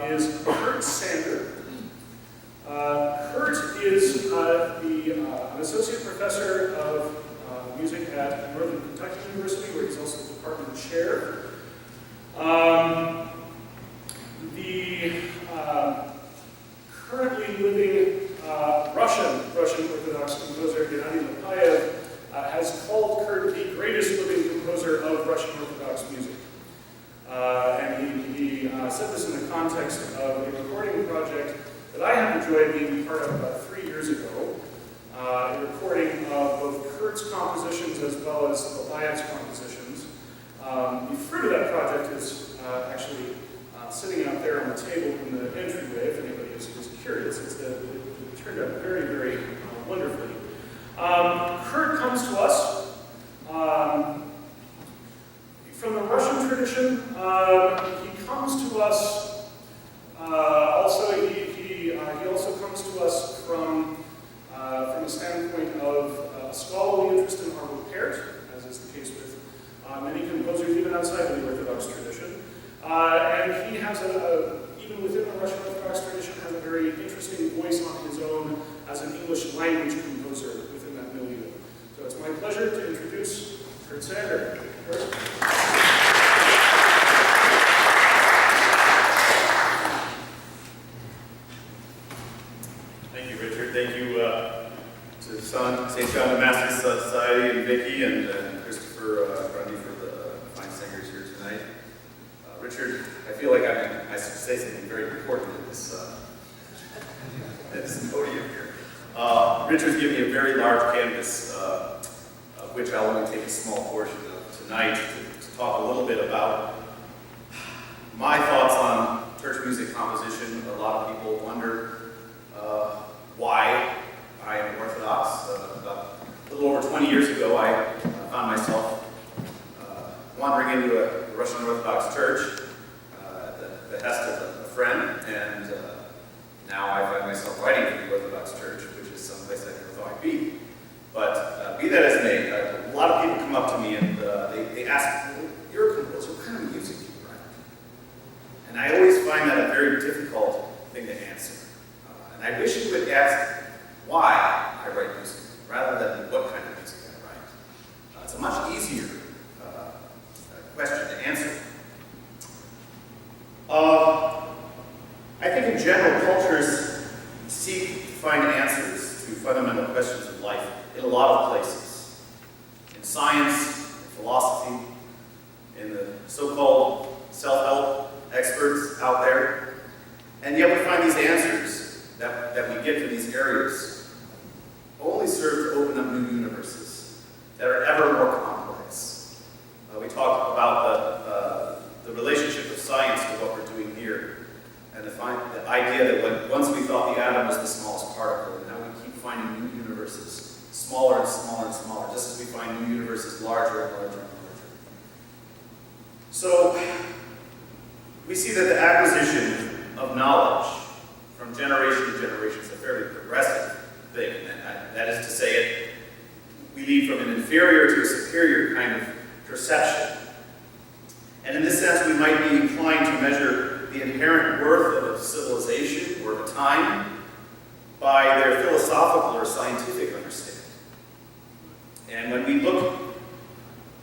is Kurt Sander. Kurt is an associate professor of music at Northern Kentucky University, where he's also the department chair. The currently living Russian Orthodox composer Gennady Lepayev has called Kurt the greatest living composer of Russian Orthodox music. And he said this in the context of a recording project that I had the joy of being part of about 3 years ago, a recording of both Kurt's compositions as well as Lepayev's compositions. The fruit of that project is actually sitting out there on the table in the entryway, if anybody is curious. It turned out very, very wonderfully. Kurt comes to us from the Russian tradition. He comes to us also. He also comes to us from the standpoint of scholarly interest in our repairs, as is the case with many composers even outside of the Orthodox tradition. And he has even within the Russian Orthodox tradition, has a very interesting voice on his own as an English language composer within that milieu. So it's my pleasure to introduce Kurt Sander. Kurt. Thank you, Richard. Thank you to St. John the Master's Society and Vicki and Christopher Grundy for the fine singers here tonight. Richard, I feel like I should say something very important at this podium here. Richard's given me a very large canvas, of which I'll only take a small portion of tonight to talk a little bit about my thoughts on church music composition. A lot of people wonder why I am Orthodox. About a little over 20 years ago, I found myself wandering into a Russian Orthodox church at the behest of a friend, and now I find myself writing for the Orthodox Church, which is someplace I never thought I'd be. But be that as it may, a lot of people come up to me and they ask, well, you're a composer, what kind of music do you write? And I always find that a very difficult thing to answer. And I wish you would ask why I write music, rather than what kind of music I write. It's a much easier question to answer. I think in general, cultures seek to find answers to fundamental questions of life in a lot of places. In science, in philosophy, in the so-called self-help experts out there. And yet we find these answers that we get from these areas only serve to open up new universes that are ever more complex. We talk about the relationship of science to what we're doing here, and the idea that once we thought the atom was the smallest particle, and now we keep finding new universes, smaller and smaller and smaller, just as we find new universes larger and larger and larger. So we see that the acquisition of knowledge from generation to generation is a fairly progressive thing, and that is to say it, we lead from an inferior to a superior kind of perception. And in this sense, we might be inclined to measure the inherent worth of a civilization or of a time by their philosophical or scientific understanding. And when we look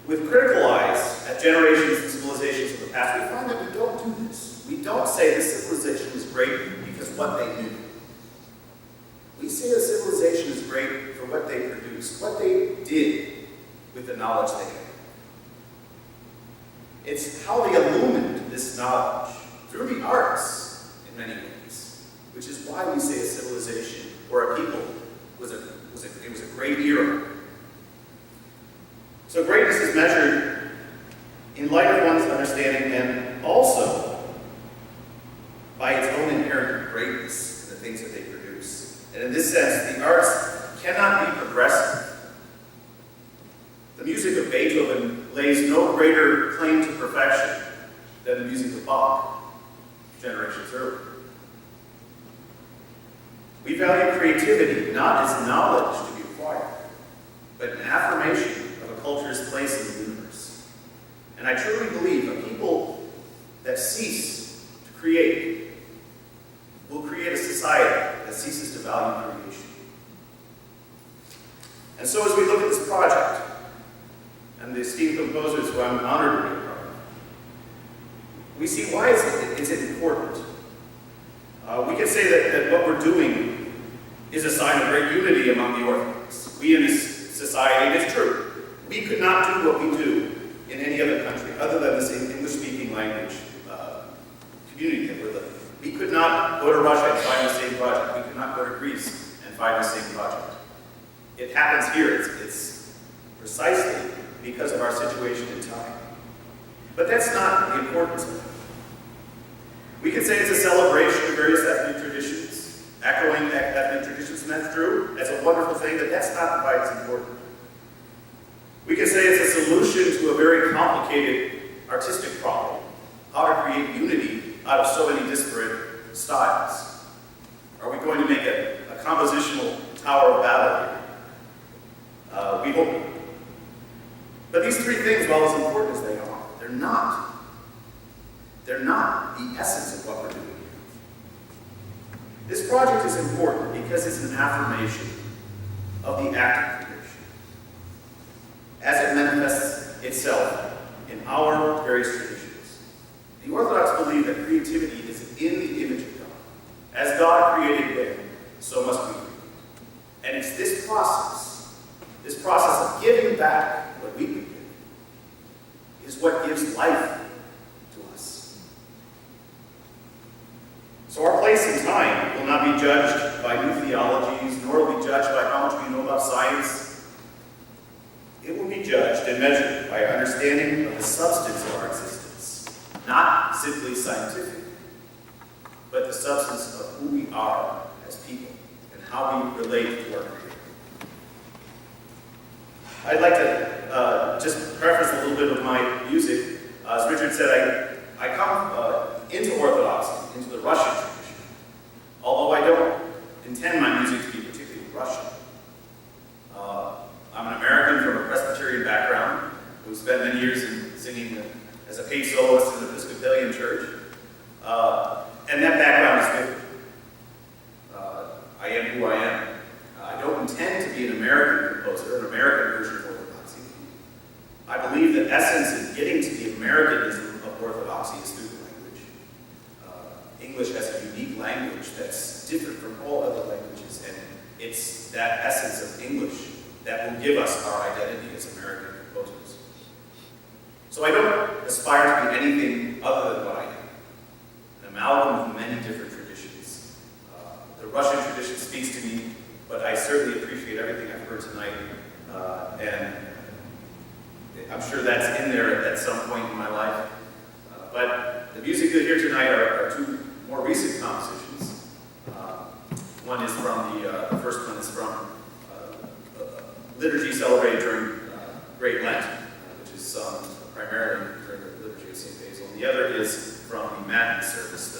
with critical eyes at generations and civilizations of the past, we find that we don't do this. We don't say this civilization is great because what they knew. We say a civilization is great for what they produced, what they did with the knowledge they had. It's how they illumined this knowledge through the arts in many ways, which is why we say a civilization or a people was a great era. So greatness is measured in light of one's understanding and also by its own inherent greatness in the things that they produce. And in this sense, the arts cannot be progressive. The music of Beethoven lays no greater claim to perfection than the music of Bach, generations earlier. We value creativity not as knowledge to be acquired, but an affirmation of a culture's place in the universe. And I truly believe a people that cease to create value creation. And so as we look at this project, and the esteemed composers who I'm honored to be a part of, we see why is it important. We can say that what we're doing is a sign of great unity among the Orthodox. We in this society, it is true, we could not do what we do in any other country other than this English-speaking language community that we're living in. We could not go to Russia and find the same project. We could not go to Greece and find the same project. It happens here. It's precisely because of our situation in time. But that's not the importance of it. We can say it's a celebration of various ethnic traditions, echoing ethnic traditions, and that's true. That's a wonderful thing, but that's not why it's important. We can say it's a solution to a very complicated artistic problem, how to create unity out of so many disparate styles. Are we going to make a compositional Tower of Babel here? We hope not. But these three things, while as important as they are, they're not the essence of what we're doing here. This project is important because it's an affirmation of the act of creation, as it manifests itself in our various traditions. The Orthodox believe that creativity is in the image of God. As God created man, so must we create. And it's this process of giving back what we create, is what gives life to us. So our place in time will not be judged by new theologies, nor will be judged by how much we know about science. It will be judged and measured by our understanding of the substance of our existence, not simply scientific, but the substance of who we are as people and how we relate to our Creator. I'd like to just preface a little bit of my music. As Richard said, I come into Orthodoxy, into the Russian tradition, although I don't intend my music to be particularly Russian. I'm an American from a Presbyterian background who spent many years in singing as a paid soloist in the Episcopalian church. And that background is good. I am who I am. I don't intend to be an American composer, an American version of Orthodoxy. I believe the essence in getting to the Americanism of Orthodoxy is through the language. English has a unique language that's different from all other languages, and it's that essence of English that will give us our identity as American composers. So I don't aspire to be anything other than what I am, an amalgam of many different traditions. The Russian tradition speaks to me, but I certainly appreciate everything I've heard tonight, and I'm sure that's in there at some point in my life. But the music you'll hear tonight are two more recent compositions. One is from the first one is from liturgy celebrated during Great Lent, which is sung primarily during the liturgy of St. Basil. And the other is from the Matin service